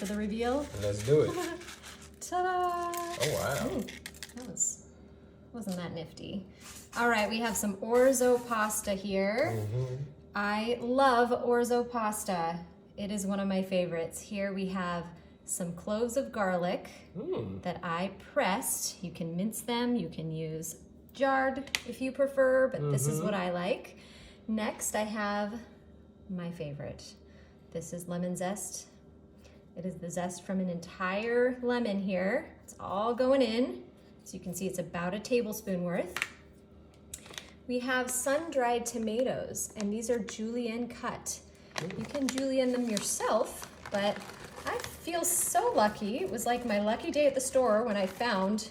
for the reveal? Let's do it. Ta-da! Oh, wow. Ooh, wasn't that nifty. All right, we have some Orzo pasta here. I love Orzo pasta. It is one of my favorites. Here we have some cloves of garlic that I pressed. You can mince them, you can use jarred if you prefer, but this is what I like. Next, I have my favorite. This is lemon zest. It is the zest from an entire lemon here. It's all going in. So you can see it's about a tablespoon worth. We have sun-dried tomatoes, and these are julienne cut. You can julienne them yourself, but I feel so lucky. It was like my lucky day at the store when I found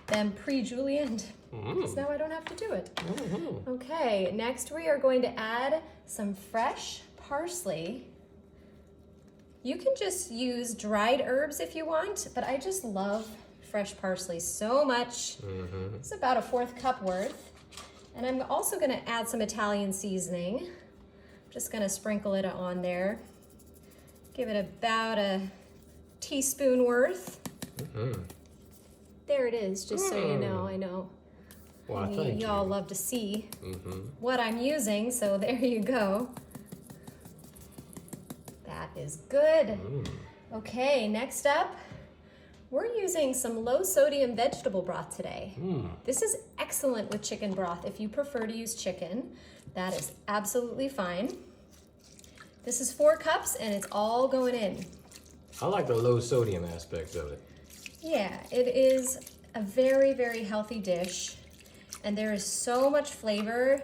them pre-julienned. So now I don't have to do it. Okay, next we are going to add some fresh parsley. You can just use dried herbs if you want, but I just love fresh parsley so much. It's about a 1/4 cup worth. And I'm also gonna add some Italian seasoning. I'm just gonna sprinkle it on there. Give it about a teaspoon worth. There it is, just so you know. I know Well, y'all love to see what I'm using, so there you go. That is good. Okay, next up, we're using some low sodium vegetable broth today. This is excellent with chicken broth. If you prefer to use chicken, that is absolutely fine. This is 4 cups and it's all going in. I like the low sodium aspect of it. Yeah, it is a very, very healthy dish. And there is so much flavor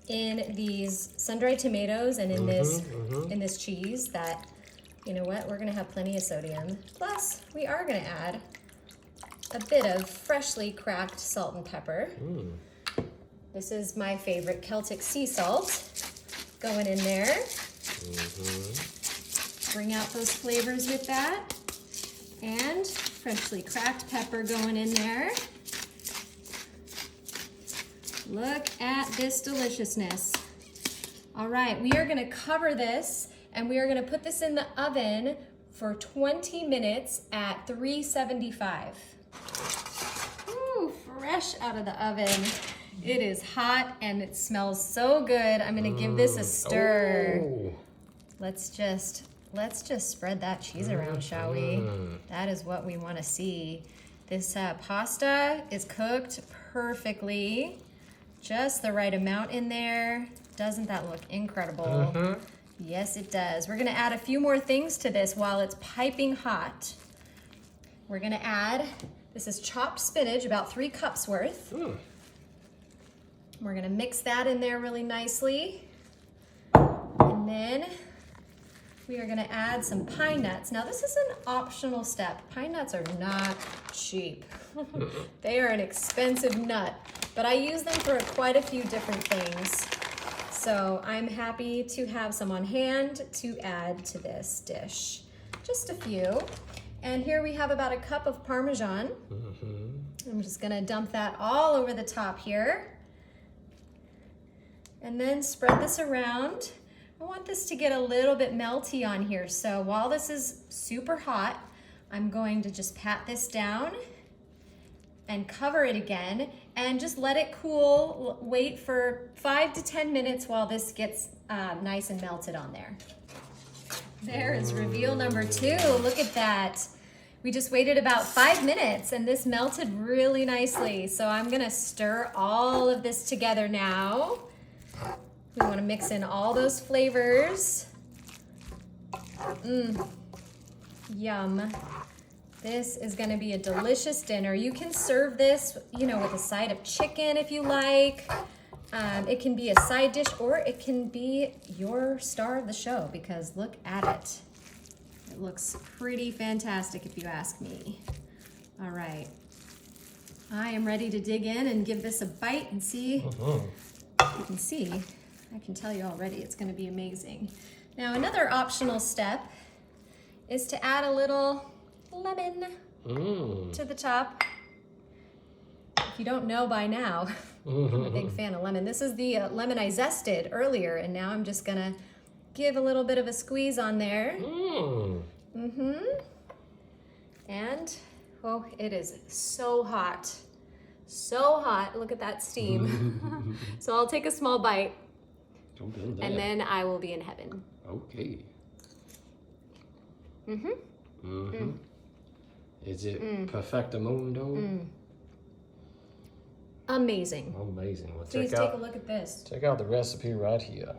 in these sun-dried tomatoes and in this cheese that, you know what, we're gonna have plenty of sodium. Plus, we are gonna add a bit of freshly cracked salt and pepper. This is my favorite Celtic sea salt going in there. Bring out those flavors with that. And freshly cracked pepper going in there. Look at this deliciousness. All right, we are gonna cover this and we are gonna put this in the oven for 20 minutes at 375. Ooh, fresh out of the oven. It is hot and it smells so good. I'm gonna give this a stir. Let's just spread that cheese around, shall we? That is what we wanna see. This pasta is cooked perfectly. Just the right amount in there. Doesn't that look incredible? Yes, it does. We're gonna add a few more things to this while it's piping hot. We're gonna add, this is chopped spinach, about 3 cups worth. We're gonna mix that in there really nicely. And then we are gonna add some pine nuts. Now this is an optional step. Pine nuts are not cheap. They are an expensive nut, but I use them for quite a few different things. So I'm happy to have some on hand to add to this dish. Just a few. And here we have about a cup of Parmesan. I'm just gonna dump that all over the top here. And then spread this around. I want this to get a little bit melty on here. So while this is super hot, I'm going to just pat this down and cover it again and just let it cool. Wait for 5 to 10 minutes while this gets nice and melted on there. There is reveal number 2. Look at that. We just waited about 5 minutes and this melted really nicely. So I'm gonna stir all of this together now. We wanna mix in all those flavors. Yum. This is gonna be a delicious dinner. You can serve this, you know, with a side of chicken if you like. It can be a side dish or it can be your star of the show because look at it. It looks pretty fantastic if you ask me. All right. I am ready to dig in and give this a bite and see. You can see, I can tell you already it's gonna be amazing. Now another optional step is to add a little lemon to the top. If you don't know by now, I'm a big fan of lemon. This is the lemon I zested earlier, and now I'm just gonna give a little bit of a squeeze on there. Mm-hmm. And, oh, it is so hot. So hot. Look at that steam. So I'll take a small bite. Don't do that. And then I will be in heaven. Okay. Mm-hmm. Mm-hmm. Is it perfectamundo? Amazing. Amazing. Well, Please check take out a look at this. check out the recipe right here.